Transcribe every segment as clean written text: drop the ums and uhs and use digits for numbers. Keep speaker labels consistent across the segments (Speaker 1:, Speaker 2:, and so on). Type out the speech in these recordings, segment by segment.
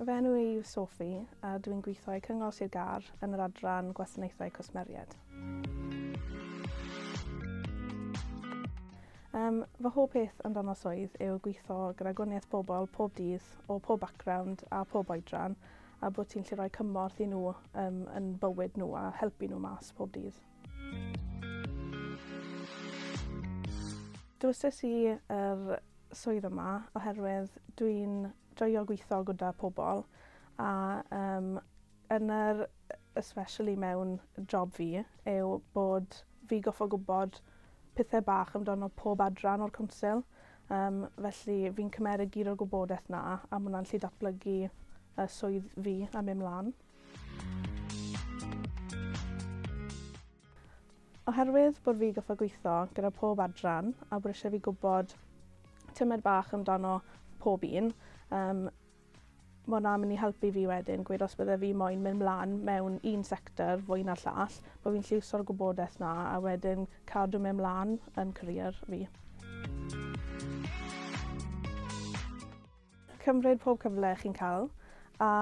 Speaker 1: Fy enw i yw Soffi a dwi'n gweithio i Cyngor Sir Gar yn yr adran gwasanaethau cwsmeriaid. Fy hoff peth amdano swydd yw gweithio gyda gwaniaeth bobl pob dydd o pob background a pob oedran a bod ti'n gallu rhoi cymorth i nhw yn bywyd nhw a helpu nhw mas pob dydd. Dwysais i yr swydd yma oherwydd dwi'n joio gweithio gyda pobl a especially mewn job fi yw bod fi goffo gwybod pethau bach amdano pob adran o'r cwnsel. Felly fi'n cymeryd gyd o'r gwybodaeth na a mae hwnna'n gallu datblygu swydd fi a mynd mlaen. Oherwydd bod fi goffo gweithio gyda pob adran a bod eisiau fi gwybod tymed bach amdano pob un, mae hwnna'n mynd i helpu fi wedyn gweud os bydde fi moyn mynd mlaen mewn un sector fwy na'r llall, bod fi'n gallu iwsio'r gwybodaeth na a wedyn cadw mynd mlaen yn career fi. Cymryd pob cyfle chi'n cael a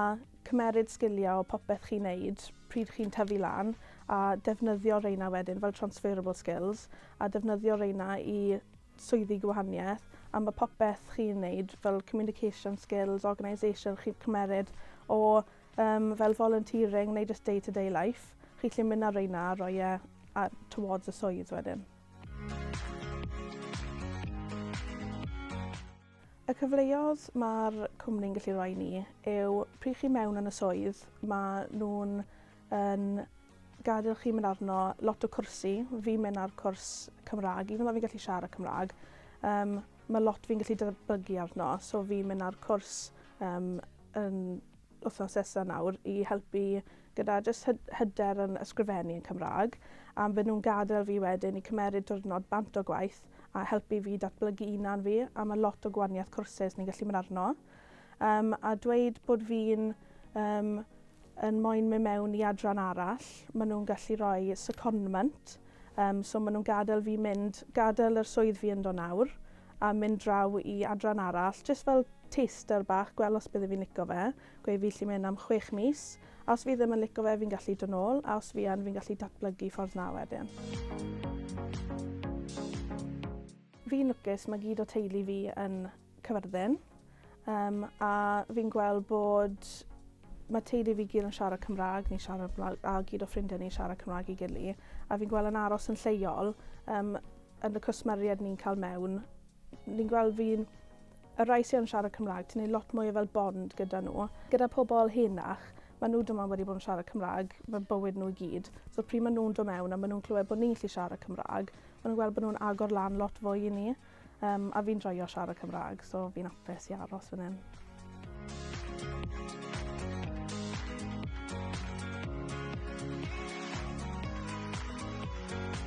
Speaker 1: cymeryd sgiliau o popeth chi'n neud pryd chi'n tyfu lan a defnyddio reina wedyn fel transferable skills a defnyddio reina i swyddi gwahaniaeth a mae popeth chi'n neud fel communication skills, organisation chi'n cymeryd o fel volunteering neu just day-to-day life. Chi'n gallu mynd ar reina a rhoi towards y swydd wedyn. Y cyfleoedd mae'r cwmni'n gallu rhoi ni yw pryd chi mewn yn y swydd mae nhw'n gadael chi mynd arno lot o cwrsi. Fi'n mynd ar cwrs Cymraeg, even though fi'n gallu siarad Cymraeg. Mae lot fi'n gallu datblygu arno, so fi'n mynd ar cwrs yn wythnos nesa nawr i helpu gyda jyst hyder yn ysgrifennu yn Cymraeg. A bydden nhw'n gadael fi wedyn i cymeryd diwrnod bant o gwaith a helpu fi datblygu unan fi, a mae lot o gwahaniaeth cwrses ni'n gallu mynd arno. A dweud bod fi'n yn moyn mynd mewn i adran arall, maen nhw'n gallu rhoi secondment, so maen nhw'n gadael fi gadael yr swydd fi yndo nawr a mynd draw i adran arall, jyst fel taster bach, gweld os bydde fi'n licio fe, gweud fi gallu mynd am 6 mis, a os fi ddim yn licio fe fi'n gallu dod nôl, a os fi'n gallu datblygu ffordd na wedyn. Fi'n lwcus mae gyd o teulu fi yn Carmarthen, a fi'n gweld bod mae teulu fi gyd yn siarad Cymraeg, a gyd o ffrindiau ni'n siarad Cymraeg i gily, a fi'n gweld yn aros yn lleol yn y cwsmeriaid ni'n cael mewn. Ni'n gweld y rai sy'n siarad Cymraeg, ti'n gwneud lot mwy o fel bond gyda nhw. Gyda pobl henach, mae nhw dyma wedi bod yn siarad Cymraeg, mae bywyd nhw i gyd. So pryd mae nhw'n dod mewn a mae nhw'n clywed bod ni'n gallu siarad Cymraeg, mae nhw'n gweld bod nhw'n agor lan lot fwy i ni. A fi'n joio siarad Cymraeg, so fi'n hapus i aros fan hyn.